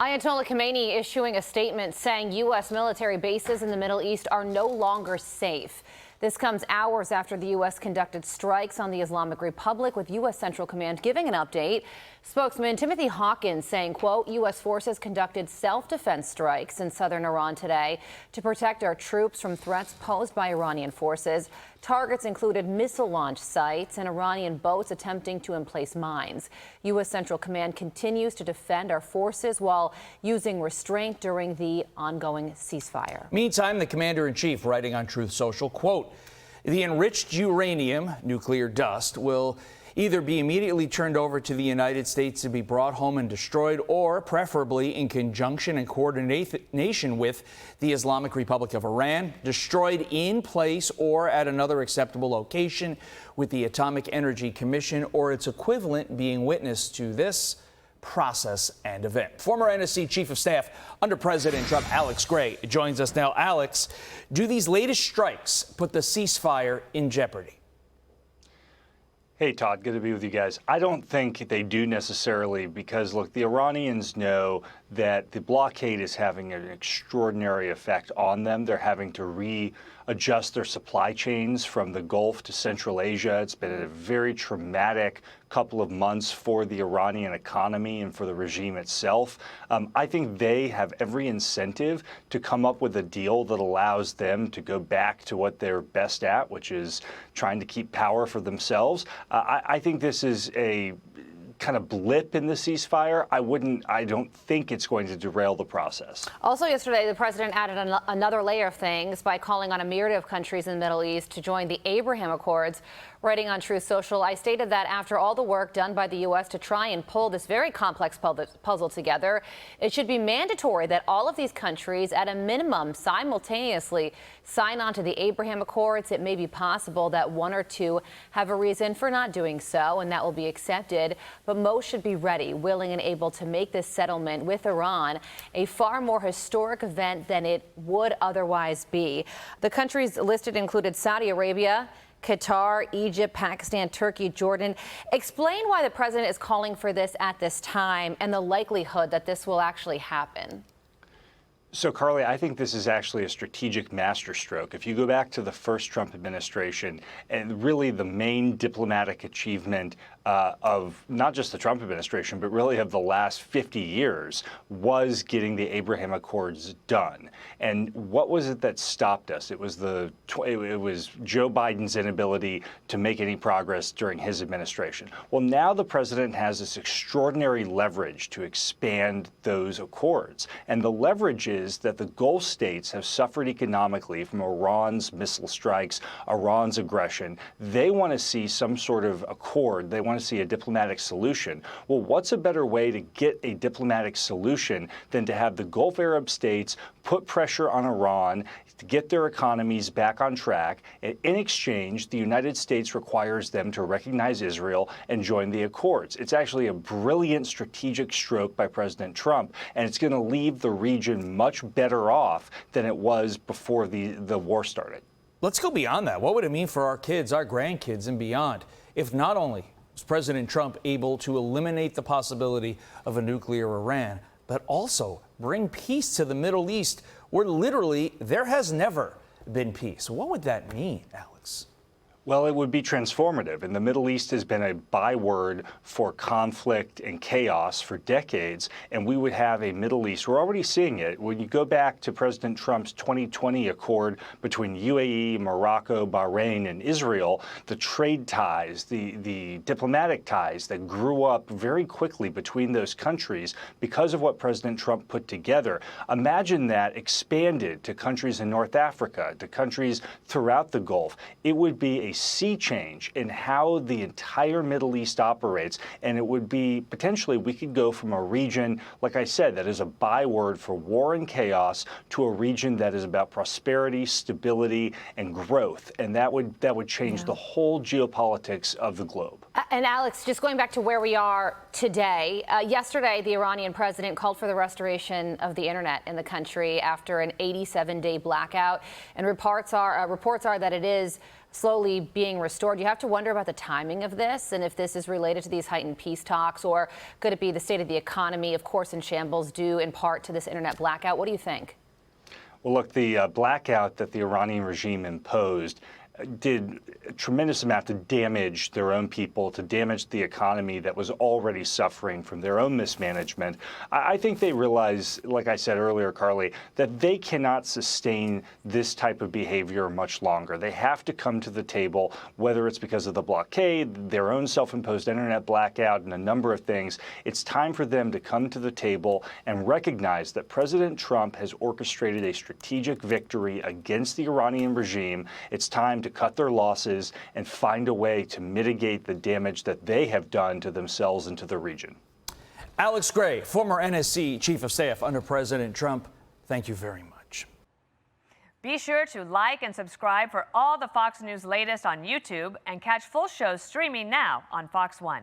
Ayatollah Khamenei issuing a statement saying U.S. military bases in the Middle East are no longer safe. This comes hours after the U.S. conducted strikes on the Islamic Republic, with U.S. Central Command giving an update. Spokesman Timothy Hawkins saying, quote, U.S. forces conducted self-defense strikes in southern Iran today to protect our troops from threats posed by Iranian forces. Targets included missile launch sites and Iranian boats attempting to emplace mines. U.S. Central Command continues to defend our forces while using restraint during the ongoing ceasefire. Meantime, the commander-in-chief writing on Truth Social, quote, the enriched uranium, nuclear dust, will either be immediately turned over to the United States to be brought home and destroyed, or preferably in conjunction and coordination with the Islamic Republic of Iran, destroyed in place or at another acceptable location, with the Atomic Energy Commission or its equivalent being witness to this process and event. Former NSC Chief of Staff under President Trump, Alex Gray, joins us now. Alex, do these latest strikes put the ceasefire in jeopardy? Hey, Todd, good to be with you guys. I don't think they do necessarily because, look, the Iranians know that the blockade is having an extraordinary effect on them. They're having to readjust their supply chains from the Gulf to Central Asia. It's been a very traumatic couple of months for the Iranian economy and for the regime itself. I think they have every incentive to come up with a deal that allows them to go back to what they're best at, which is trying to keep power for themselves. I think this is a kind of blip in the ceasefire. I don't think it's going to derail the process. Also yesterday, the president added another layer of things by calling on a myriad of countries in the Middle East to join the Abraham Accords. Writing on Truth Social, I stated that after all the work done by the U.S. to try and pull this very complex puzzle together, it should be mandatory that all of these countries, at a minimum, simultaneously sign on to the Abraham Accords. It may be possible that one or two have a reason for not doing so, and that will be accepted. But most should be ready, willing, and able to make this settlement with Iran a far more historic event than it would otherwise be. The countries listed included Saudi Arabia, Qatar, Egypt, Pakistan, Turkey, Jordan. Explain why the president is calling for this at this time and the likelihood that this will actually happen. So, Carly, I think this is actually a strategic masterstroke. If you go back to the first Trump administration, and really the main diplomatic achievement of not just the Trump administration, but really of the last 50 years, was getting the Abraham Accords done. And what was it that stopped us? It was Joe Biden's inability to make any progress during his administration. Well, now the president has this extraordinary leverage to expand those accords. And the leverage is that the Gulf states have suffered economically from Iran's missile strikes, Iran's aggression. They want to see some sort of accord. They want to see a diplomatic solution. Well, what's a better way to get a diplomatic solution than to have the Gulf Arab states put pressure on Iran to get their economies back on track? And in exchange, the United States requires them to recognize Israel and join the accords. It's actually a brilliant strategic stroke by President Trump, and it's going to leave the region much better off than it was before the war started. Let's go beyond that. What would it mean for our kids, our grandkids, and beyond if not only was President Trump able to eliminate the possibility of a nuclear Iran, but also bring peace to the Middle East, where literally there has never been peace? What would that mean, Alex? Well, it would be transformative, and the Middle East has been a byword for conflict and chaos for decades, and we would have a Middle East. We're already seeing it. When you go back to President Trump's 2020 accord between UAE, Morocco, Bahrain, and Israel, the trade ties, the diplomatic ties that grew up very quickly between those countries because of what President Trump put together. Imagine that expanded to countries in North Africa, to countries throughout the Gulf. It would be a sea change in how the entire Middle East operates, and it would be potentially, we could go from a region, like I said, that is a byword for war and chaos, to a region that is about prosperity, stability, and growth, and that would change the whole geopolitics of the globe. And Alex, just going back to where we are today, yesterday the Iranian president called for the restoration of the internet in the country after an 87-day blackout, and reports are that it is slowly being restored. You have to wonder about the timing of this and if this is related to these heightened peace talks, or could it be the state of the economy, of course, in shambles, due in part to this internet blackout? What do you think? Well, look, the blackout that the Iranian regime imposed did a tremendous amount to damage their own people, to damage the economy that was already suffering from their own mismanagement. I think they realize, like I said earlier, Carly, that they cannot sustain this type of behavior much longer. They have to come to the table, whether it's because of the blockade, their own self-imposed internet blackout, and a number of things. It's time for them to come to the table and recognize that President Trump has orchestrated a strategic victory against the Iranian regime. It's time to cut their losses and find a way to mitigate the damage that they have done to themselves and to the region. Alex Gray, former NSC Chief of Staff under President Trump, thank you very much. Be sure to like and subscribe for all the Fox News latest on YouTube and catch full shows streaming now on Fox One.